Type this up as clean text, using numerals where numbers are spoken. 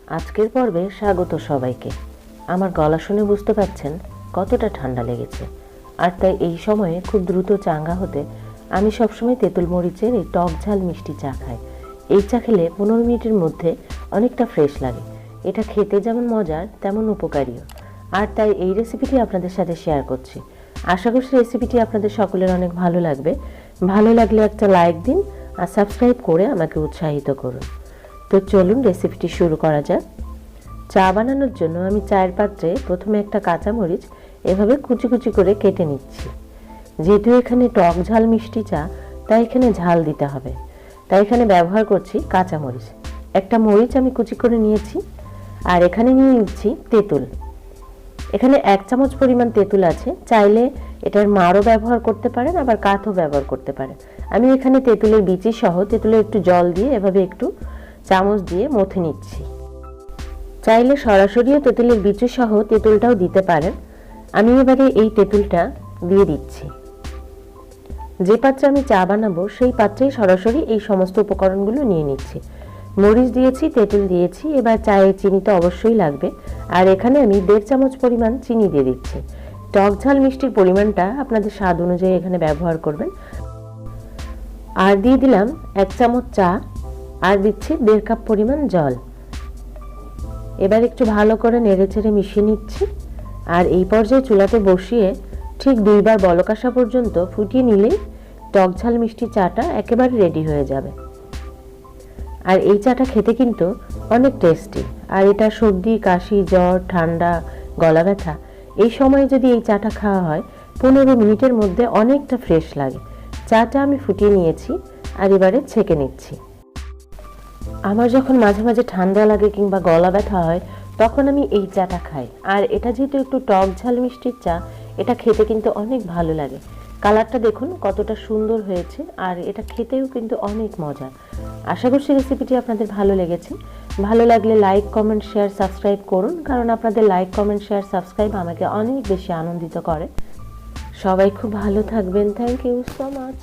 আজকের পর্বে স্বাগত সবাইকে। আমার গলা শুনে বুঝতে পারছেন কতটা ঠান্ডা লেগেছে, আর তাই এই সময়ে খুব দ্রুত চাঙ্গা হতে আমি সবসময় তেঁতুল মরিচের এই টক ঝাল মিষ্টি চা খাই। এই চা খেলে 15 মিনিটের মধ্যে অনেকটা ফ্রেশ লাগে। এটা খেতে যেমন মজার তেমন উপকারীও, আর তাই এই রেসিপিটি আপনাদের সাথে শেয়ার করছি। আশা করছি রেসিপিটি আপনাদের সকলের অনেক ভালো লাগবে। ভালো লাগলে একটা লাইক দিন আর সাবস্ক্রাইব করে আমাকে উৎসাহিত করুন। তো চলুন রেসিপিটি শুরু করা যাক। চা বানানোর জন্য আমি চায়ের পাত্রে প্রথমে একটা কাঁচামরিচ এভাবে কুচি কুচি করে কেটে নিচ্ছি। যেহেতু এখানে টক ঝাল মিষ্টি চা, তাই এখানে ঝাল দিতে হবে, তাই এখানে ব্যবহার করছি কাঁচামরিচ। একটা মরিচ আমি কুচি করে নিয়েছি, আর এখানে নিয়ে নিচ্ছি তেঁতুল। এখানে 1 চামচ পরিমাণ তেঁতুল আছে, চাইলে এটার মাড়ও ব্যবহার করতে পারেন, আবার কাঠও ব্যবহার করতে পারেন। আমি এখানে তেঁতুলের বিচি সহ তেঁতুলে একটু জল দিয়ে এভাবে একটু চামচ দিয়ে মথে নিচ্ছি। চাইলে সরাসরিও তেঁতুলের বিচি সহ তেঁতুলটাও দিতে পারেন। আমি এবারে এই তেঁতুলটা দিয়ে দিচ্ছি। যে পাত্রে আমি চা বানাবো সেই পাত্রেই সরাসরি এই সমস্ত উপকরণগুলো নিয়ে নিচ্ছি। মরিচ দিয়েছি, তেঁতুল দিয়েছি, এবার চায়ে চিনি তো অবশ্যই লাগবে, আর এখানে আমি 1.5 চামচ পরিমাণ চিনি দিয়ে দিচ্ছি। টক ঝাল মিষ্টির পরিমাণটা আপনাদের স্বাদ অনুযায়ী এখানে ব্যবহার করবেন। আর দিয়ে দিলাম 1 চামচ চা, আর দিচ্ছি 1.5 কাপ পরিমাণ জল। এবার একটু ভালো করে নেড়েচেড়ে মিশিয়ে নিচ্ছি, আর এই পর্যায়ে চুলাতে বসিয়ে ঠিক 2 বার বলক আসা পর্যন্ত ফুটিয়ে নিলেই টক ঝাল মিষ্টি চাটা একেবারে রেডি হয়ে যাবে। আর এই চাটা খেতে কিন্তু অনেক টেস্টি, আর এটা সর্দি, কাশি, জ্বর, ঠান্ডা, গলা ব্যথা এই সময় যদি এই চাটা খাওয়া হয় 15 মিনিটের মধ্যে অনেকটা ফ্রেশ লাগে। চাটা আমি ফুটিয়ে নিয়েছি, আর এবারে ছেঁকে নিচ্ছি। আমার যখন মাঝে মাঝে ঠান্ডা লাগে কিংবা গলা ব্যথা হয়, তখন আমি এই চাটা খাই। আর এটা যেহেতু একটু টক ঝাল মিষ্টির চা, এটা খেতে কিন্তু অনেক ভালো লাগে। কালারটা দেখুন কতটা সুন্দর হয়েছে, আর এটা খেতেও কিন্তু অনেক মজার। আশা করছি রেসিপিটি আপনাদের ভালো লেগেছে। ভালো লাগলে লাইক, কমেন্ট, শেয়ার, সাবস্ক্রাইব করুন, কারণ আপনাদের লাইক, কমেন্ট, শেয়ার, সাবস্ক্রাইব আমাকে অনেক বেশি আনন্দিত করে। সবাই খুব ভালো থাকবেন। Thank you so much.